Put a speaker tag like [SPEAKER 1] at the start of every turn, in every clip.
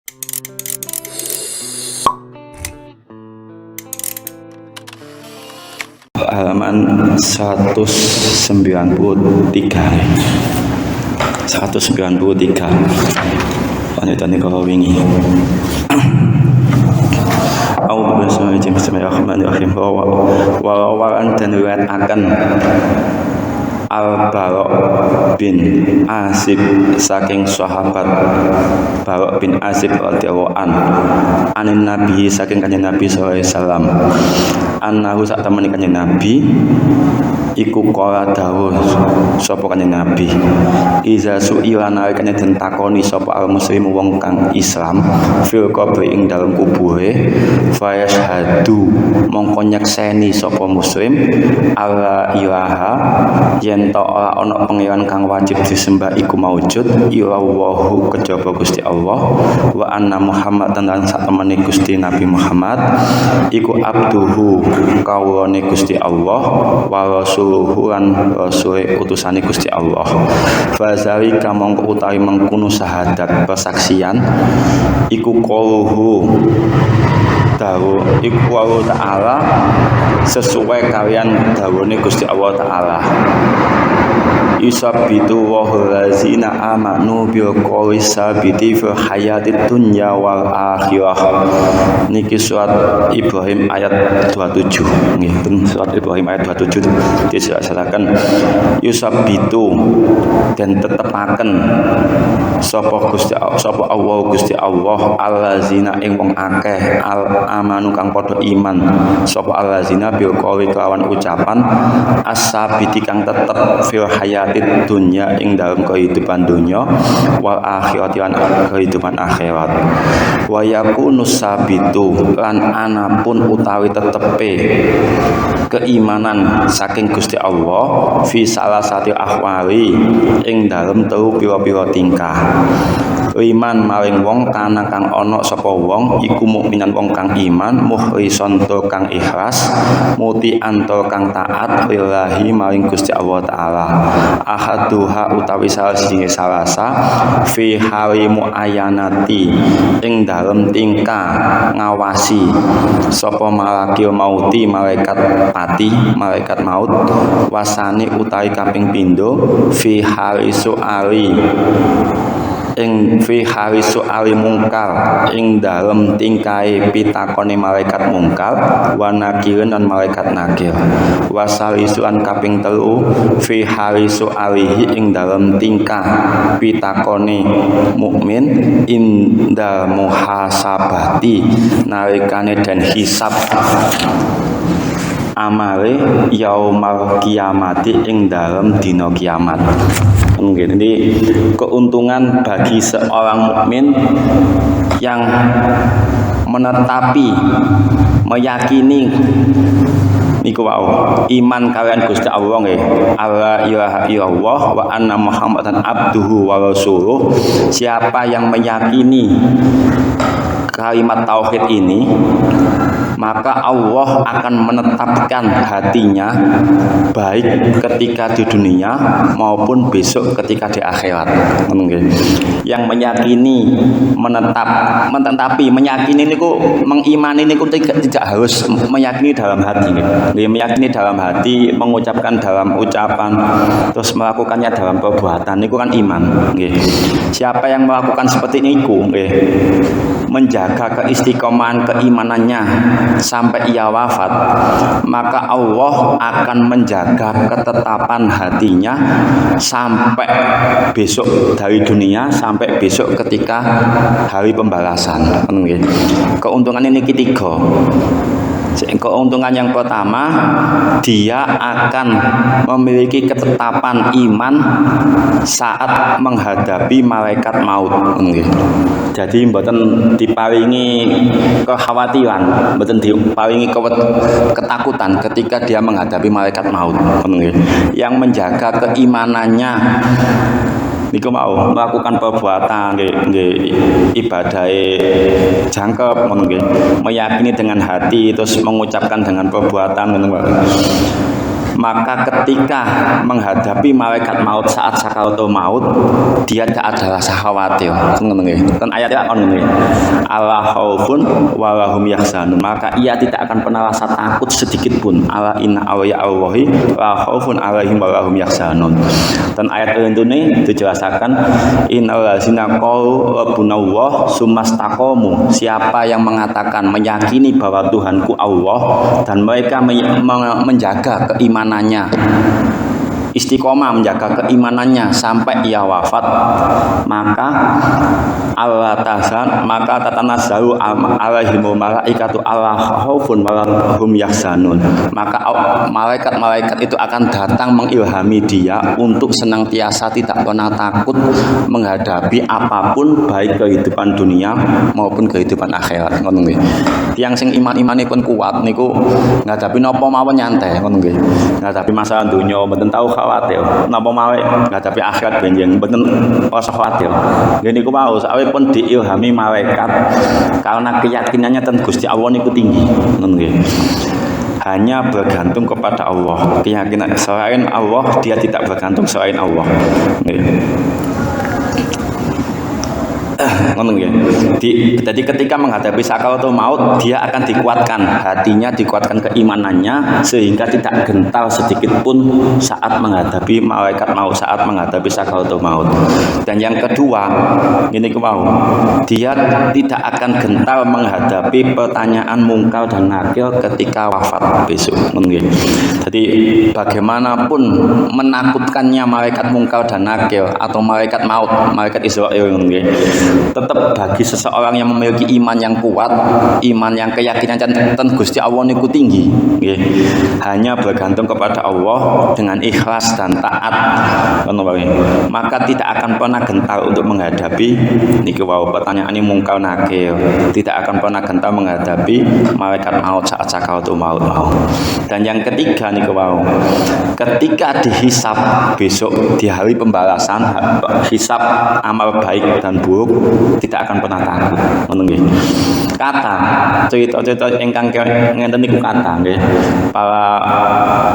[SPEAKER 1] Halaman 193 wanita ini kalau wingi Bismillahirrahmanirrahim wawaran dan riwayat akan Al-Bara' bin Azib saking sahabat Bara' bin Azib radhiyallahu anin Nabi saking kanjeng Nabi sallallahu alaihi wasallam annahu sak temene kanjeng Nabi iku qala dawuh sapa kanjeng Nabi iza su'ila nalikane den takoni sapa al muslim wong kang Islam fil qabri ing dalem kubure fayashhadu mongko nyekseni sapa muslim alla ilaha yen ta ora ana pangeran kang wajib disembah iku maujud illallahu kejaba Gusti Allah wa anna Muhammadan lan sak temene Gusti Nabi Muhammad iku abduhu kawulane Gusti Allah wa rasuluhu lan rasule utusane Gusti Allah fazalika mongko utawi mengkono syahadat persaksian iku qauluhu dawu iku Allah Ta'ala sesuai kalian dawune Gusti Allah Ta'ala yusabbitu wahul lazina amanu bil qawli sabiti fil hayatid dunya wal akhirah. Niki surat Ibrahim ayat 27 nggih surat Ibrahim ayat 27 diselasaken yusabbitu dan tetepaken sapa Allah Gusti Allah allazina ing wong akeh al amanu kang padha iman sapa allazina bil qawli kelawan ucapan as-sabiti kang tetep fil hayat dunya ing dalam kehidupan dunia wal akhirat lan kehidupan akhirat wa yakunu sabitu lan anapun utawi tetepe keimanan saking Gusti Allah fi salah satu ahwali ing dalam telu pira-pira tingkah iman maring wong kana kang ana sapa wong iku mukminan wong kang iman mukhlisan tur kang ikhlas mutian tur kang taat lillahi maring Gusti Allah Ta'ala ahaduha utawi salah siji salasa fi harimu ayanati ing dalem tingkah ngawasi sapa malakil mauti malaikat pati malaikat maut wasani utawi kaping pindho fi harisu ali ing fi harisu ali mungkar ing dalem tingkae pitakone malaikat mungkar wa nakirin lan malaikat nakir wasalisu lan kaping telu fi harisu alihi ing dalem tingkah pitakone mukmin inda muhasabati nalikane dan hisab amale yaumal kiamati ing dalem dina kiamat. Mungkin ini keuntungan bagi seorang mukmin yang menetapi meyakini niku wau iman kalian Gusti Allah nggih alla ilaha illallah wa anna Muhammadan abduhu wa rasuluh. Siapa yang meyakini kalimat tauhid ini maka Allah akan menetapkan hatinya baik ketika di dunia maupun besok ketika di akhirat. Yang meyakini menetapi meyakini niku mengimani niku tidak harus meyakini dalam hati. Meyakini dalam hati, mengucapkan dalam ucapan, terus melakukannya dalam perbuatan niku kan iman. Siapa yang melakukan seperti niku menjaga keistiqomahan keimanannya sampai ia wafat, maka Allah akan menjaga ketetapan hatinya sampai besok dari dunia sampai besok ketika hari pembalasan. Keuntungan ini ketiga. Keuntungan yang pertama, dia akan memiliki ketetapan iman saat menghadapi malaikat maut. Jadi mboten diparingi kekhawatiran, mboten diparingi ketakutan ketika dia menghadapi malaikat maut. Yang menjaga keimanannya niku mau melakukan perbuatan ibadah jangkep meyakini dengan hati terus mengucapkan dengan perbuatan Maka ketika menghadapi malaikat maut saat sakaratul maut, dia tidak ada rasa khawatir. Kan ayatnya on ini. Ala khaufun walahum yahzanun. Maka ia tidak akan pernah rasa takut sedikit pun. Ala inna awliya Allahi la khaufun alaihim walahum yahzanun. Dan ayat ini dijelaskan innal ladzina qalu rabbunallah tsumastaqamu. Siapa yang mengatakan meyakini bahwa Tuhanku Allah dan mereka menjaga keimanannya, istiqomah menjaga keimanannya sampai ia wafat, maka Allah tahzan, maka tatanazzalu alaihimul malaikatu alla khaufun walahum yahzanun. Maka malaikat-malaikat itu akan datang mengilhami dia untuk senantiasa tidak pernah takut menghadapi apapun, baik kehidupan dunia maupun kehidupan akhirat. Ngono nggih. Tiyang sing iman-imanipun kuat niku ngadapi napa mawon nyantai, ngono nggih. Ngadapi masalah dunia mboten tahu khawatir. Napa mawon ngadapi akhirat benjing mboten rasa khawatir. Nggih niku wau pun diilhami malaikat karena keyakinannya tentang Gusti Allah niku tinggi, ngono nggih. Hanya bergantung kepada Allah. Keyakinan selain Allah dia tidak bergantung selain Allah. Nggih. Ngono nggih. Jadi ketika menghadapi sakaratul maut, dia akan dikuatkan hatinya, dikuatkan keimanannya sehingga tidak gentar sedikit pun saat menghadapi malaikat maut, saat menghadapi sakaratul maut. Dan yang kedua, ini mau dia tidak akan gentar menghadapi pertanyaan mungkar dan nakir ketika wafat besok. Ngono nggih. Jadi bagaimanapun menakutkannya malaikat mungkar dan nakir atau malaikat maut, malaikat Israil ngono nggih. Tetap bagi seseorang yang memiliki iman yang kuat, iman yang keyakinan tentang Gusti Allah niku tinggi, nggih. Hanya bergantung kepada Allah dengan ikhlas dan taat, maka tidak akan pernah gentar untuk menghadapi niku wau pertanyaan ini mungkar nakir, tidak akan pernah gentar menghadapi malaikat maut saat sakaratul maut. Dan yang ketiga niku wau, ketika dihisab besok di hari pembalasan, hisab amal baik dan buruk, tidak akan pernah takut. Ngono nggih. Kata cerita-cerita ingkang ngenten niku kata nggih. Para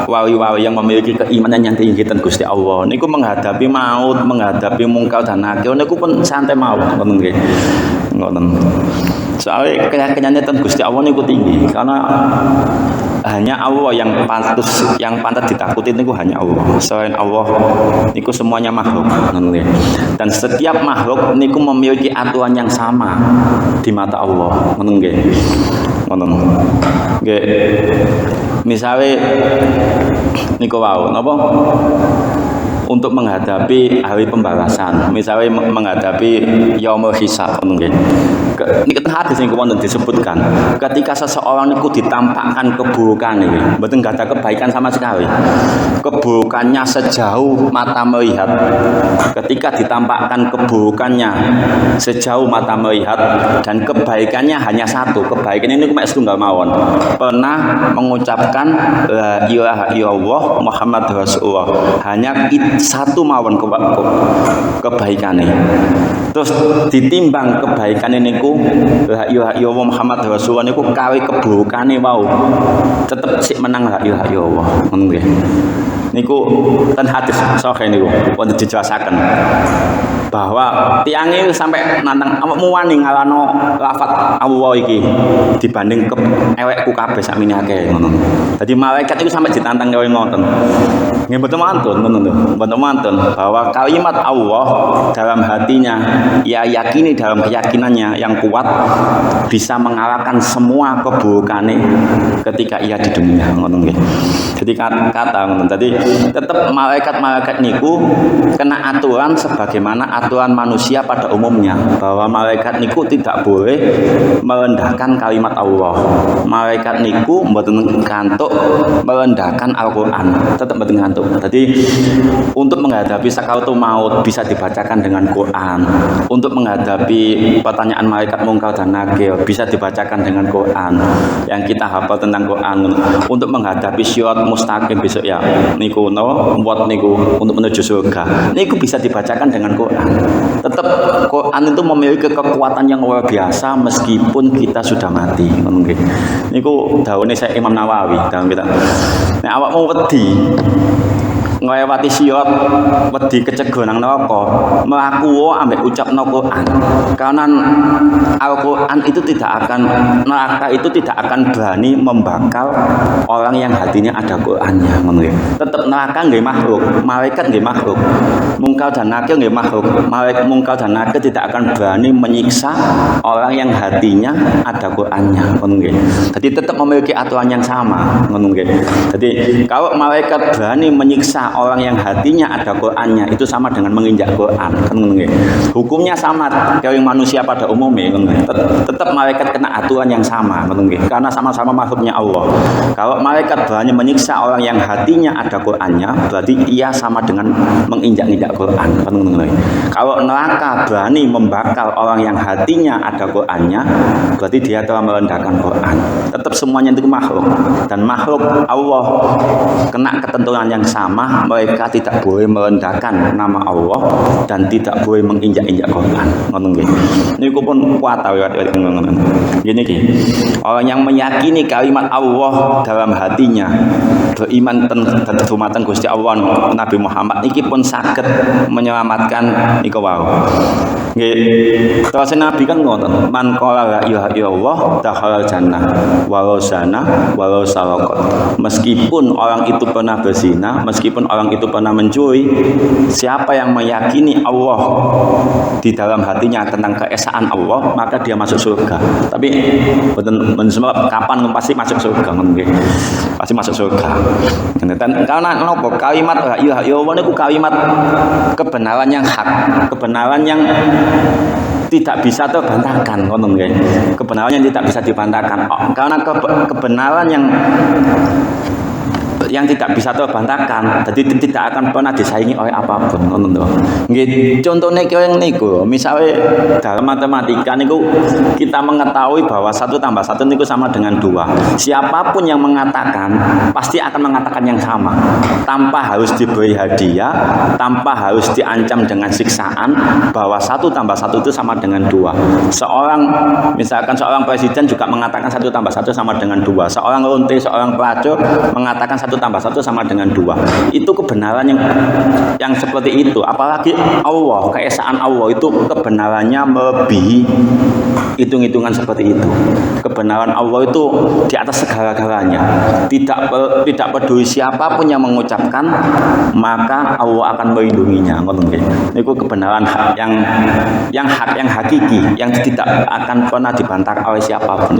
[SPEAKER 1] wali-wali yang memiliki keimanan yang tinggi tentang Gusti Allah niku menghadapi maut, menghadapi mungkar dan nakir niku pun santai mawon, ngono nggih. Ngoten. Soalnya keyakinannya tentang Gusti Allah niku tinggi karena hanya Allah yang pantas ditakuti niku hanya Allah. Selain Allah niku semuanya makhluk. Dan setiap makhluk niku memiliki aturan yang sama di mata Allah. Ngoten nggih. Ngoten. Nggih. Misale niku wau napa? Untuk menghadapi hari pembalasan, misalnya menghadapi yaumul hisab, nggih. Niki hadis niku wonten disebutkan, ketika seseorang niku ditampakkan keburukan niki, mboten enggak ada kebaikan sama sekali. Keburukannya sejauh mata melihat. Ketika ditampakkan keburukannya sejauh mata melihat dan kebaikannya hanya satu, kebaikan ini mek setunggal mawon. Pernah mengucapkan la ilaha illallah Muhammad Rasulullah. Hanya satu mawon kebaikannya. Terus ditimbang kebaikannya niku la ilaha illallah Muhammad Rasulullah niku kali keburukane wau tetep sik menang la ilaha illallah. Ngono nggih. Niku ten hadis sahih niku wonten dijelasaken bahwa tiange sampai nantang awakmu wani ngalano lafaz Allah iki dibanding ke ewekku kabeh sakmene akeh ngono. Dadi malaikat itu sampai ditantang kaya ngoten. Nggih mboten mantun ngono lho. Mboten mantun bahwa kalimat Allah dalam hatinya ia yakini dalam keyakinannya yang kuat bisa mengalahkan semua keburukane ketika ia di dunia ngono nggih. Jadi kata ngoten. Tadi tetap malaikat-malaikat niku kena aturan sebagaimana aturan manusia pada umumnya, bahwa malaikat niku tidak boleh merendahkan kalimat Allah. Malaikat niku mboten kantuk merendahkan Al-Qur'an, tetap mboten kantuk. Jadi untuk menghadapi sakaratul maut bisa dibacakan dengan Quran. Untuk menghadapi pertanyaan malaikat mungkar dan nakir bisa dibacakan dengan Quran. Yang kita hafal tentang Quran. Untuk menghadapi syirat mustaqim besok ya niku buat niku untuk menuju surga niku bisa dibacakan dengan Quran. Quran. Tetap Quran itu memiliki kekuatan yang luar biasa meskipun kita sudah mati. Ngono nggih. Niku dawuhe Syekh Imam Nawawi dalam kitab. Nek awakmu wedi nglewati sirat, wedi kecegon nang neraka, mlaku ambek ucapno Quran. Karena Al-Quran itu tidak akan, neraka itu tidak akan berani membakar orang yang hatinya ada Qurannya. Tetap neraka nggih makhluk, malaikat nggih makhluk, mungkar dan nakir nggih makhluk. Mungkar dan nakir tidak akan berani menyiksa orang yang hatinya ada Qurannya. Jadi tetap memiliki aturan yang sama. Jadi kalau malaikat berani menyiksa orang yang hatinya ada Qurannya, itu sama dengan menginjak Quran. Hukumnya sama kayak manusia pada umumnya. Tetap malaikat kena aturan yang sama. Karena sama-sama makhluknya Allah. Kalau malaikat berani menyiksa orang yang hatinya ada Qurannya, berarti ia sama dengan menginjak-injak Quran. Kalau neraka berani membakar orang yang hatinya ada Qurannya, berarti dia telah merendahkan Quran. Tetap semuanya itu makhluk, dan makhluk Allah kena ketentuan yang sama. Mereka tidak boleh merendahkan nama Allah dan tidak boleh menginjak-injak Quran. Ini pun kuat gini. Orang yang meyakini kalimat Allah dalam hatinya, beriman dumateng Gusti Allah Nabi Muhammad niki pun saged menyelamatkan niku wau. Nggih, terus Nabi kan ngoten, man qala la ilaha illallah dakhala jannah walau zana walau saraqat. Meskipun orang itu pernah berzina, meskipun orang itu pernah mencuri, siapa yang meyakini Allah di dalam hatinya tentang keesaan Allah, maka dia masuk surga. Tapi kapan pasti masuk surga, pasti masuk surga. Dan karena nopo kalimat la ilaha illallah itu kalimat kebenaran yang hak, kebenaran yang tidak bisa terbantahkan, kebenaran yang tidak bisa dibantahkan. Karena kebenaran yang tidak bisa terbantahkan, jadi tidak akan pernah disaingi oleh apapun. Contohnya kayak niku, misalnya dalam matematika niku kita mengetahui bahwa 1 tambah 1 niku sama dengan 2. Siapapun yang mengatakan pasti akan mengatakan yang sama, tanpa harus diberi hadiah, tanpa harus diancam dengan siksaan, bahwa 1 tambah 1 itu sama dengan 2. Misalkan seorang presiden juga mengatakan 1 tambah 1 sama dengan 2. Seorang lonte, seorang pelacur mengatakan 1 tambah 1 sama dengan 2. Itu kebenaran yang seperti itu. Apalagi Allah, keesaan Allah itu kebenarannya melebihi hitung-hitungan seperti itu. Kebenaran Allah itu di atas segala-galanya. Tidak peduli siapapun yang mengucapkan, maka Allah akan melindunginya. Itu kebenaran yang hak, yang hakiki, yang tidak akan pernah dibantah oleh siapapun.